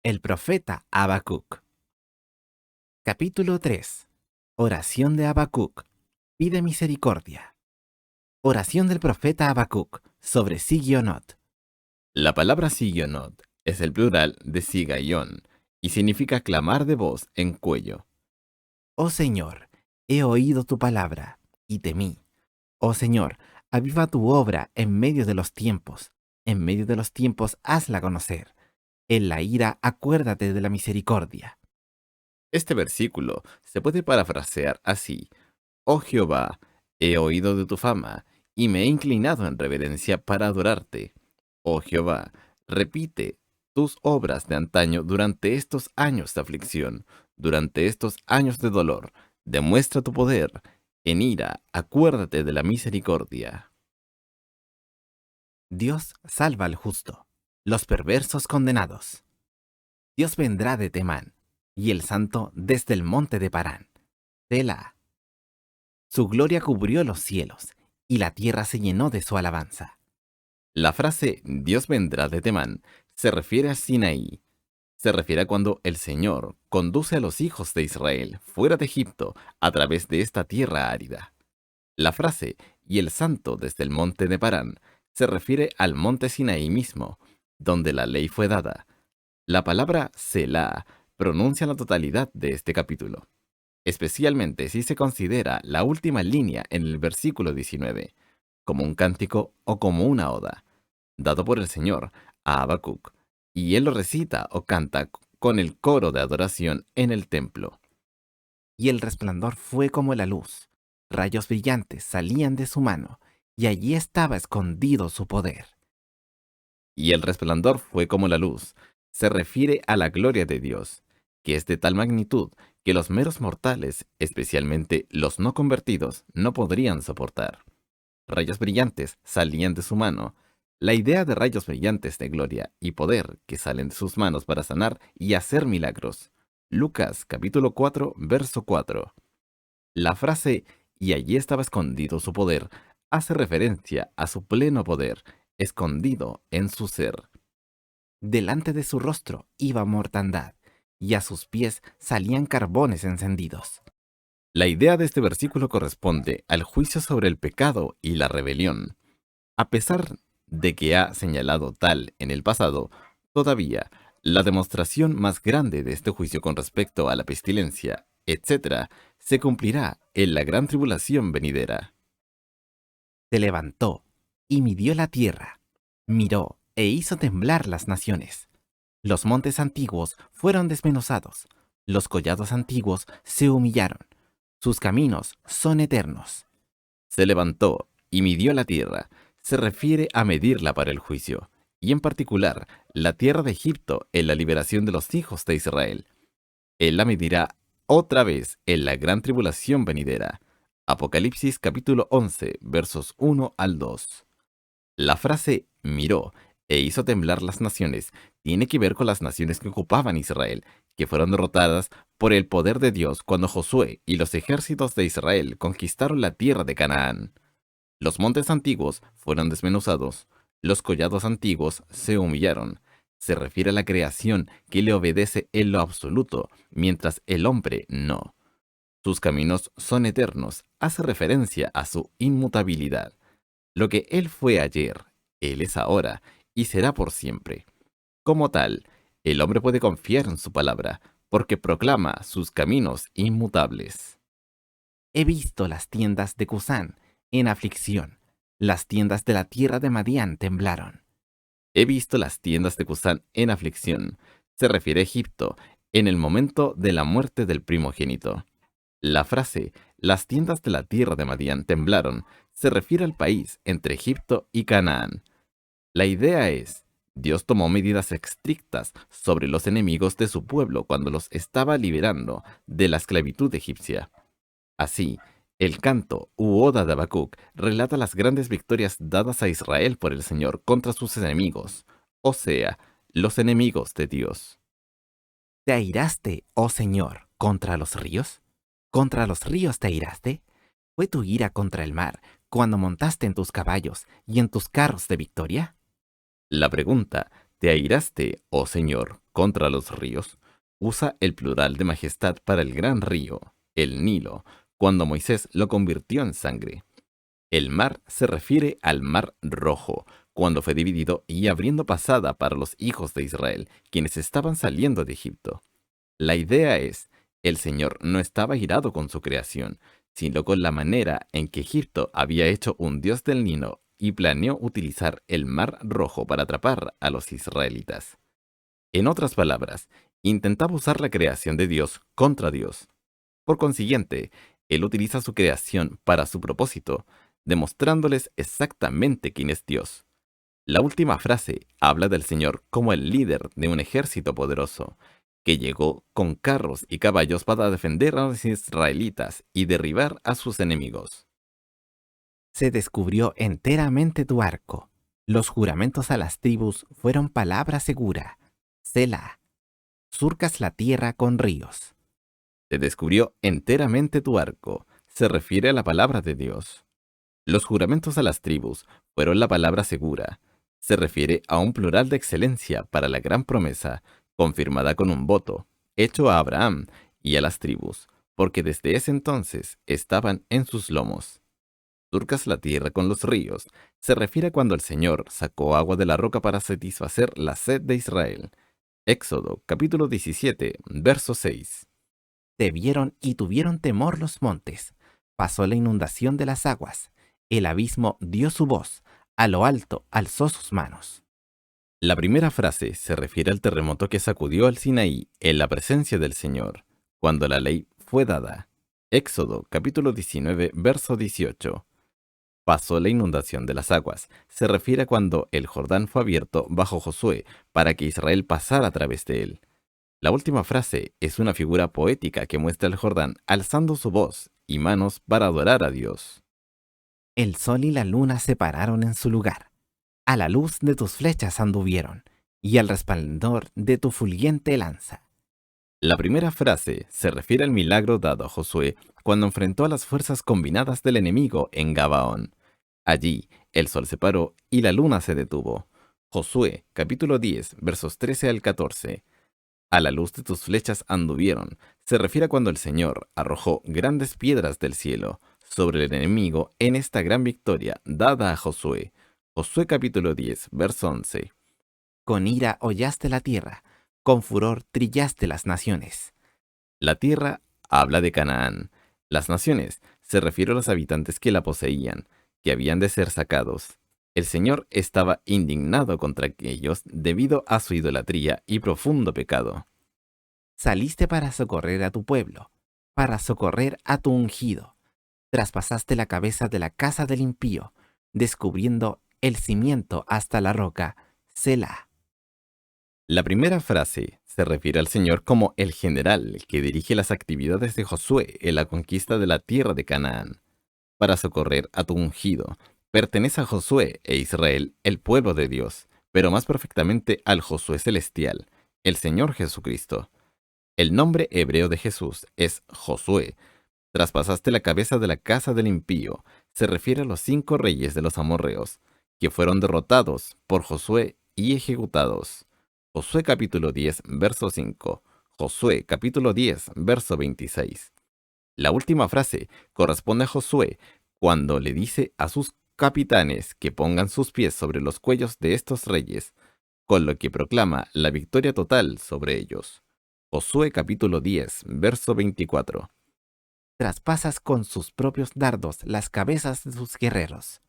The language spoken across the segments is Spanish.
El profeta Habacuc. Capítulo 3. Oración de Habacuc. Pide misericordia. Oración del profeta Habacuc sobre Sigionot. La palabra Sigionot es el plural de Sigaión y significa clamar de voz en cuello. Oh Señor, he oído tu palabra y temí. Oh Señor, aviva tu obra en medio de los tiempos. En medio de los tiempos hazla conocer. En la ira acuérdate de la misericordia. Este versículo se puede parafrasear así: Oh Jehová, he oído de tu fama y me he inclinado en reverencia para adorarte. Oh Jehová, repite tus obras de antaño durante estos años de aflicción, durante estos años de dolor. Demuestra tu poder. En ira, acuérdate de la misericordia. Dios salva al justo, los perversos condenados. Dios vendrá de Temán, y el santo desde el monte de Parán. Selah. Su gloria cubrió los cielos, y la tierra se llenó de su alabanza. La frase Dios vendrá de Temán se refiere a Sinaí. Se refiere a cuando el Señor conduce a los hijos de Israel fuera de Egipto a través de esta tierra árida. La frase y el santo desde el monte de Parán se refiere al monte Sinaí mismo, donde la ley fue dada. La palabra Selah pronuncia la totalidad de este capítulo, especialmente si se considera la última línea en el versículo 19, como un cántico o como una oda, dado por el Señor a Habacuc, y él lo recita o canta con el coro de adoración en el templo. Y el resplandor fue como la luz. Rayos brillantes salían de su mano, y allí estaba escondido su poder. Y el resplandor fue como la luz. Se refiere a la gloria de Dios, que es de tal magnitud que los meros mortales, especialmente los no convertidos, no podrían soportar. Rayos brillantes salían de su mano. La idea de rayos brillantes de gloria y poder que salen de sus manos para sanar y hacer milagros. Lucas capítulo 4, verso 4. La frase "y allí estaba escondido su poder" hace referencia a su pleno poder, escondido en su ser. Delante de su rostro iba mortandad, y a sus pies salían carbones encendidos. La idea de este versículo corresponde al juicio sobre el pecado y la rebelión. A pesar de que ha señalado tal en el pasado, todavía la demostración más grande de este juicio con respecto a la pestilencia, etc., se cumplirá en la gran tribulación venidera. Se levantó y midió la tierra, miró e hizo temblar las naciones. Los montes antiguos fueron desmenuzados, los collados antiguos se humillaron. Sus caminos son eternos. Se levantó y midió la tierra. Se refiere a medirla para el juicio, y en particular la tierra de Egipto en la liberación de los hijos de Israel. Él la medirá otra vez en la gran tribulación venidera. Apocalipsis capítulo 11, versos 1 al 2. La frase miró e hizo temblar las naciones tiene que ver con las naciones que ocupaban Israel, que fueron derrotadas por el poder de Dios cuando Josué y los ejércitos de Israel conquistaron la tierra de Canaán. Los montes antiguos fueron desmenuzados, los collados antiguos se humillaron. Se refiere a la creación que le obedece en lo absoluto, mientras el hombre no. Sus caminos son eternos, hace referencia a su inmutabilidad. Lo que Él fue ayer, Él es ahora y será por siempre. Como tal, el hombre puede confiar en su palabra, porque proclama sus caminos inmutables. He visto las tiendas de Cusán en aflicción. Las tiendas de la tierra de Madián temblaron. He visto las tiendas de Cusán en aflicción. Se refiere a Egipto, en el momento de la muerte del primogénito. La frase "las tiendas de la tierra de Madián temblaron" se refiere al país entre Egipto y Canaán. La idea es, Dios tomó medidas estrictas sobre los enemigos de su pueblo cuando los estaba liberando de la esclavitud egipcia. Así, el canto u oda de Habacuc relata las grandes victorias dadas a Israel por el Señor contra sus enemigos, o sea, los enemigos de Dios. ¿Te airaste, oh Señor, contra los ríos? ¿Contra los ríos te airaste? ¿Fue tu ira contra el mar cuando montaste en tus caballos y en tus carros de victoria? La pregunta ¿Te airaste, oh Señor, contra los ríos? Usa el plural de majestad para el gran río, el Nilo, cuando Moisés lo convirtió en sangre. El mar se refiere al Mar Rojo, cuando fue dividido y abriendo pasada para los hijos de Israel, quienes estaban saliendo de Egipto. La idea es, el Señor no estaba irado con su creación, sino con la manera en que Egipto había hecho un dios del Nilo y planeó utilizar el Mar Rojo para atrapar a los israelitas. En otras palabras, intentaba usar la creación de Dios contra Dios. Por consiguiente, Él utiliza su creación para su propósito, demostrándoles exactamente quién es Dios. La última frase habla del Señor como el líder de un ejército poderoso, que llegó con carros y caballos para defender a los israelitas y derribar a sus enemigos. Se descubrió enteramente tu arco. Los juramentos a las tribus fueron palabra segura. Selah. Surcas la tierra con ríos. Se descubrió enteramente tu arco. Se refiere a la palabra de Dios. Los juramentos a las tribus fueron la palabra segura. Se refiere a un plural de excelencia para la gran promesa, confirmada con un voto, hecho a Abraham y a las tribus, porque desde ese entonces estaban en sus lomos. Surcas la tierra con los ríos, se refiere a cuando el Señor sacó agua de la roca para satisfacer la sed de Israel. Éxodo, capítulo 17, verso 6. Te vieron y tuvieron temor los montes. Pasó la inundación de las aguas. El abismo dio su voz. A lo alto alzó sus manos. La primera frase se refiere al terremoto que sacudió al Sinaí en la presencia del Señor, cuando la ley fue dada. Éxodo, capítulo 19, verso 18. Pasó la inundación de las aguas. Se refiere a cuando el Jordán fue abierto bajo Josué para que Israel pasara a través de él. La última frase es una figura poética que muestra al Jordán alzando su voz y manos para adorar a Dios. El sol y la luna se pararon en su lugar. A la luz de tus flechas anduvieron, y al resplandor de tu fulgente lanza. La primera frase se refiere al milagro dado a Josué cuando enfrentó a las fuerzas combinadas del enemigo en Gabaón. Allí, el sol se paró y la luna se detuvo. Josué, capítulo 10, versos 13 al 14. A la luz de tus flechas anduvieron, se refiere a cuando el Señor arrojó grandes piedras del cielo sobre el enemigo en esta gran victoria dada a Josué. Josué capítulo 10, verso 11. Con ira hollaste la tierra, con furor trillaste las naciones. La tierra habla de Canaán. Las naciones se refiere a los habitantes que la poseían, que habían de ser sacados. El Señor estaba indignado contra ellos debido a su idolatría y profundo pecado. Saliste para socorrer a tu pueblo, para socorrer a tu ungido. Traspasaste la cabeza de la casa del impío, descubriendo el cimiento hasta la roca, Selah. La primera frase se refiere al Señor como el general que dirige las actividades de Josué en la conquista de la tierra de Canaán. Para socorrer a tu ungido, pertenece a Josué e Israel, el pueblo de Dios, pero más perfectamente al Josué celestial, el Señor Jesucristo. El nombre hebreo de Jesús es Josué. Traspasaste la cabeza de la casa del impío, se refiere a los 5 reyes de los amorreos, que fueron derrotados por Josué y ejecutados. Josué capítulo 10, verso 5. Josué capítulo 10, verso 26. La última frase corresponde a Josué cuando le dice a sus capitanes que pongan sus pies sobre los cuellos de estos reyes, con lo que proclama la victoria total sobre ellos. Josué capítulo 10, verso 24. Traspasas con sus propios dardos las cabezas de sus guerreros,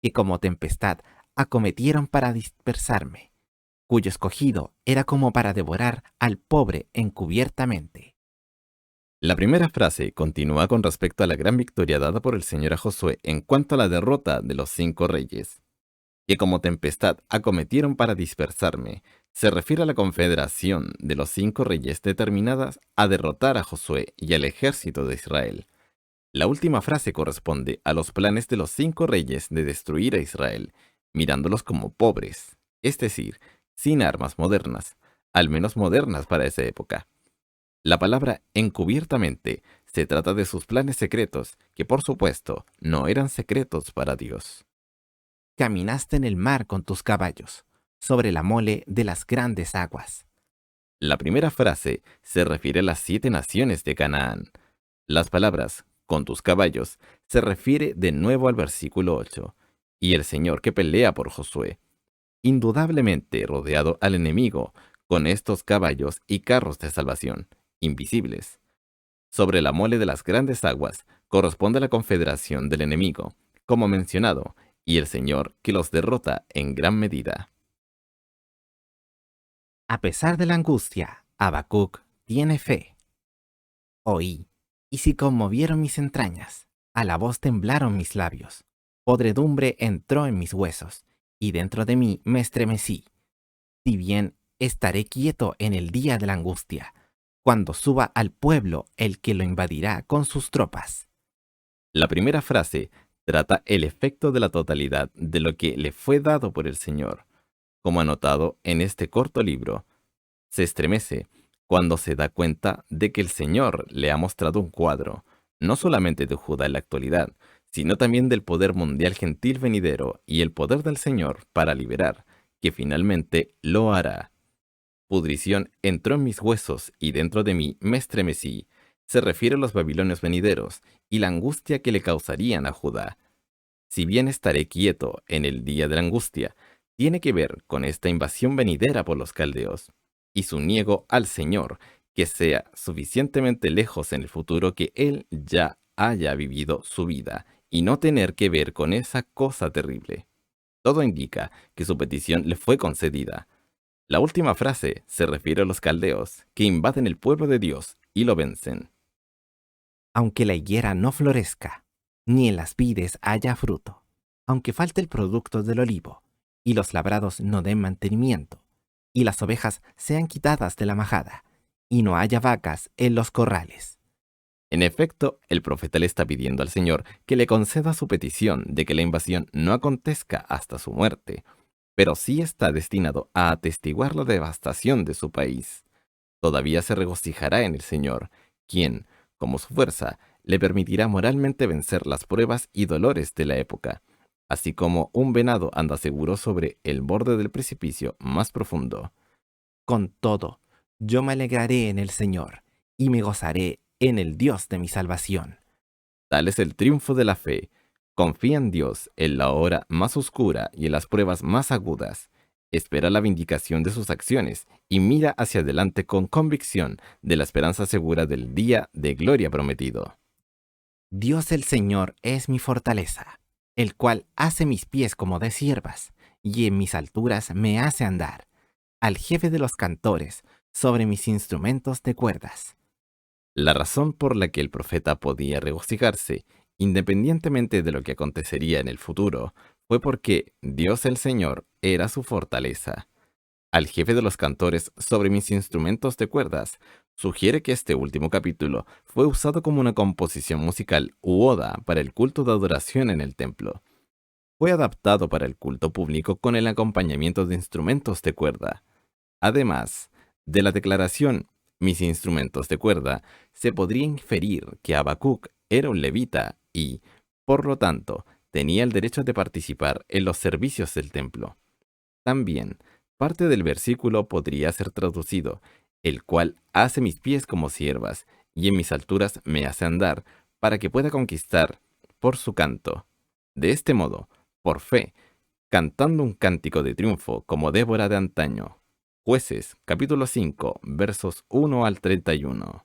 que como tempestad acometieron para dispersarme, cuyo escogido era como para devorar al pobre encubiertamente. La primera frase continúa con respecto a la gran victoria dada por el Señor a Josué en cuanto a la derrota de los 5 reyes, que como tempestad acometieron para dispersarme. Se refiere a la confederación de los 5 reyes determinadas a derrotar a Josué y al ejército de Israel. La última frase corresponde a los planes de los 5 reyes de destruir a Israel, mirándolos como pobres, es decir, sin armas modernas, al menos modernas para esa época. La palabra encubiertamente se trata de sus planes secretos, que por supuesto no eran secretos para Dios. Caminaste en el mar con tus caballos, sobre la mole de las grandes aguas. La primera frase se refiere a las 7 naciones de Canaán. Las palabras con tus caballos se refiere de nuevo al versículo 8, y el Señor que pelea por Josué, indudablemente rodeado al enemigo con estos caballos y carros de salvación, invisibles. Sobre la mole de las grandes aguas corresponde a la confederación del enemigo, como mencionado, y el Señor que los derrota en gran medida. A pesar de la angustia, Habacuc tiene fe. Oí, y se conmovieron mis entrañas, a la voz temblaron mis labios, podredumbre entró en mis huesos, y dentro de mí me estremecí. Si bien estaré quieto en el día de la angustia, cuando suba al pueblo el que lo invadirá con sus tropas. La primera frase trata el efecto de la totalidad de lo que le fue dado por el Señor. Como anotado en este corto libro, se estremece cuando se da cuenta de que el Señor le ha mostrado un cuadro, no solamente de Judá en la actualidad, sino también del poder mundial gentil venidero y el poder del Señor para liberar, que finalmente lo hará. Pudrición entró en mis huesos y dentro de mí me estremecí. Se refiere a los babilonios venideros y la angustia que le causarían a Judá. Si bien estaré quieto en el día de la angustia, tiene que ver con esta invasión venidera por los caldeos y su niego al Señor, que sea suficientemente lejos en el futuro que Él ya haya vivido su vida y no tener que ver con esa cosa terrible. Todo indica que su petición le fue concedida. La última frase se refiere a los caldeos, que invaden el pueblo de Dios y lo vencen. Aunque la higuera no florezca, ni en las vides haya fruto, aunque falte el producto del olivo, y los labrados no den mantenimiento, y las ovejas sean quitadas de la majada, y no haya vacas en los corrales. En efecto, el profeta le está pidiendo al Señor que le conceda su petición de que la invasión no acontezca hasta su muerte, pero sí está destinado a atestiguar la devastación de su país. Todavía se regocijará en el Señor, quien, como su fuerza, le permitirá moralmente vencer las pruebas y dolores de la época, así como un venado anda seguro sobre el borde del precipicio más profundo. Con todo, yo me alegraré en el Señor, y me gozaré en el Dios de mi salvación. Tal es el triunfo de la fe. Confía en Dios en la hora más oscura y en las pruebas más agudas. Espera la vindicación de sus acciones y mira hacia adelante con convicción de la esperanza segura del día de gloria prometido. Dios el Señor es mi fortaleza, el cual hace mis pies como de ciervas, y en mis alturas me hace andar, al jefe de los cantores, sobre mis instrumentos de cuerdas. La razón por la que el profeta podía regocijarse, independientemente de lo que acontecería en el futuro, fue porque Dios el Señor era su fortaleza. Al jefe de los cantores sobre mis instrumentos de cuerdas, sugiere que este último capítulo fue usado como una composición musical u oda para el culto de adoración en el templo. Fue adaptado para el culto público con el acompañamiento de instrumentos de cuerda. Además de la declaración mis instrumentos de cuerda, se podría inferir que Habacuc era un levita y, por lo tanto, tenía el derecho de participar en los servicios del templo. También, parte del versículo podría ser traducido, el cual hace mis pies como siervas, y en mis alturas me hace andar, para que pueda conquistar por su canto. De este modo, por fe, cantando un cántico de triunfo como Débora de antaño. Jueces, capítulo 5, versos 1 al 31.